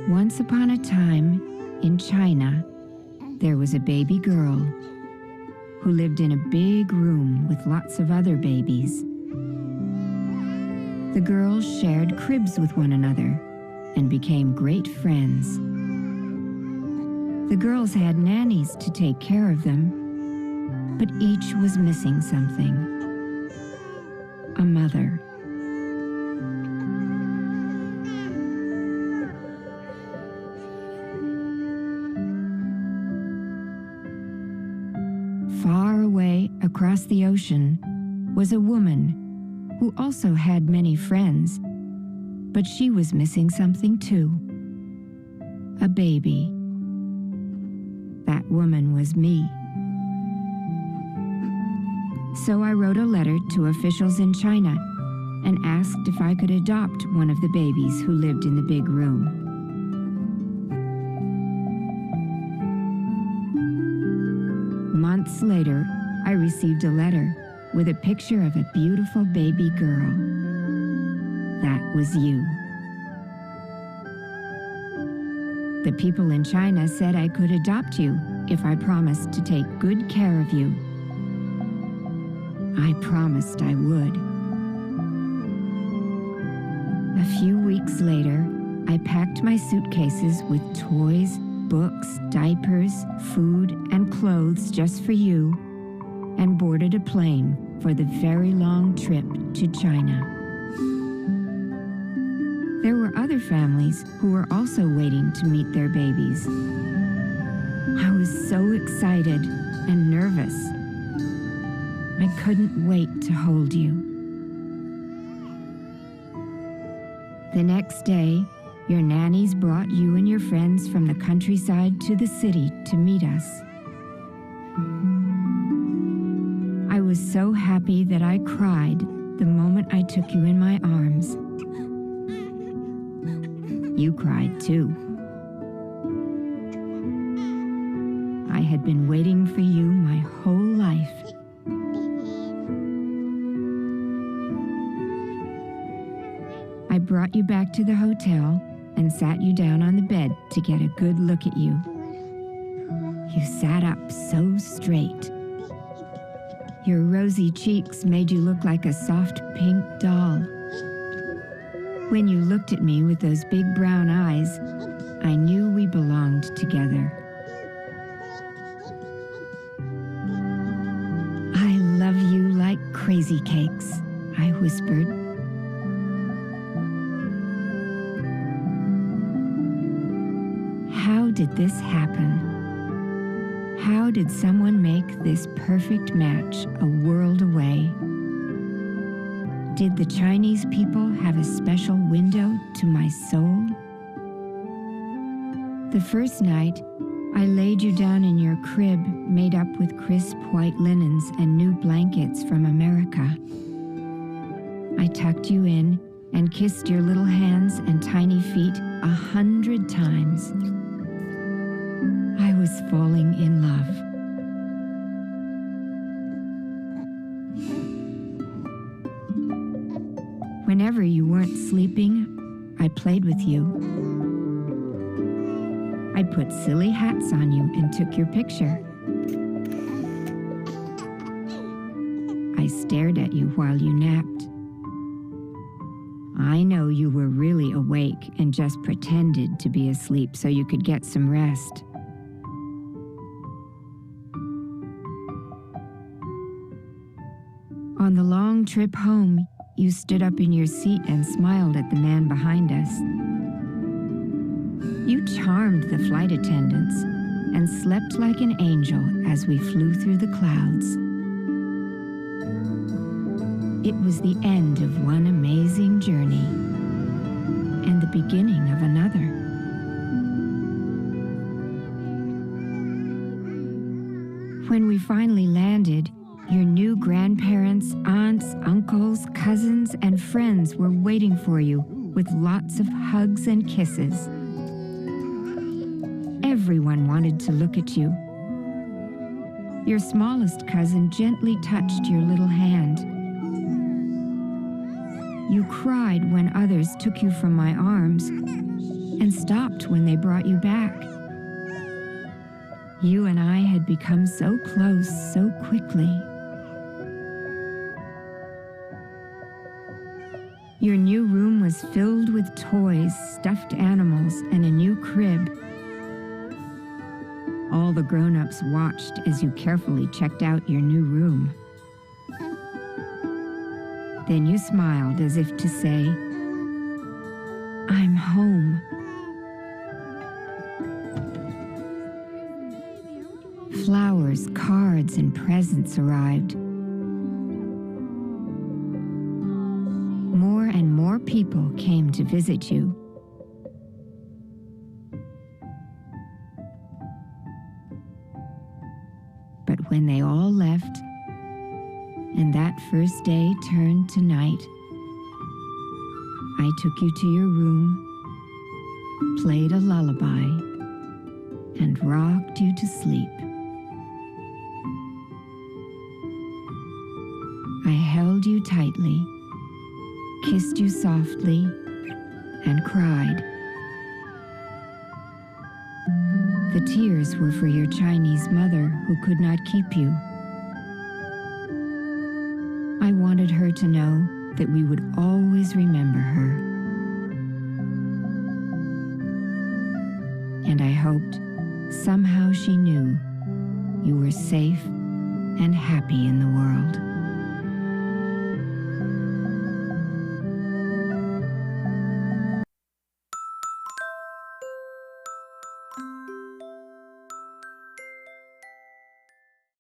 Once upon a time, in China, there was a baby girl who lived in a big room with lots of other babies. The girls shared cribs with one another and became great friends. The girls had nannies to take care of them, but each was missing something: a mother. Far away across the ocean was a woman who also had many friends, but she was missing something too: a baby. That woman was me. So I wrote a letter to officials in China and asked if I could adopt one of the babies who lived in the big room. Months later, I received a letter with a picture of a beautiful baby girl. That was you. The people in China said I could adopt you if I promised to take good care of you. I promised I would. A few weeks later, I packed my suitcases with toys, books, diapers, food, and clothes just for you, and boarded a plane for the very long trip to China. There were other families who were also waiting to meet their babies. I was so excited and nervous. I couldn't wait to hold you. The next day, your nannies brought you and your friends from the countryside to the city to meet us. I was so happy that I cried the moment I took you in my arms. You cried too. I had been waiting for you my whole life. I brought you back to the hotel and sat you down on the bed to get a good look at you. You sat up so straight. Your rosy cheeks made you look like a soft pink doll. When you looked at me with those big brown eyes, I knew we belonged together. I love you like crazy cakes, I whispered. How did this happen? How did someone make this perfect match a world away? Did the Chinese people have a special window to my soul? The first night, I laid you down in your crib made up with crisp white linens and new blankets from America. I tucked you in and kissed your little hands and tiny feet 100 times. I was falling in love. Whenever you weren't sleeping, I played with you. I put silly hats on you and took your picture. I stared at you while you napped. I know you were really awake and just pretended to be asleep so you could get some rest. On the long trip home, you stood up in your seat and smiled at the man behind us. You charmed the flight attendants and slept like an angel as we flew through the clouds. It was the end of one amazing journey and the beginning of another. When we finally landed, your new grandparents, aunts, uncles, cousins, and friends were waiting for you with lots of hugs and kisses. Everyone wanted to look at you. Your smallest cousin gently touched your little hand. You cried when others took you from my arms and stopped when they brought you back. You and I had become so close so quickly. Your new room was filled with toys, stuffed animals, and a new crib. All the grown-ups watched as you carefully checked out your new room. Then you smiled as if to say, "I'm home." Flowers, cards, and presents arrived. More and more people came to visit you. But when they all left, and that first day turned to night, I took you to your room, played a lullaby, and rocked you to sleep. I held you tightly, kissed you softly, and cried. The tears were for your Chinese mother who could not keep you. I wanted her to know that we would always remember her. And I hoped somehow she knew you were safe and happy in the world.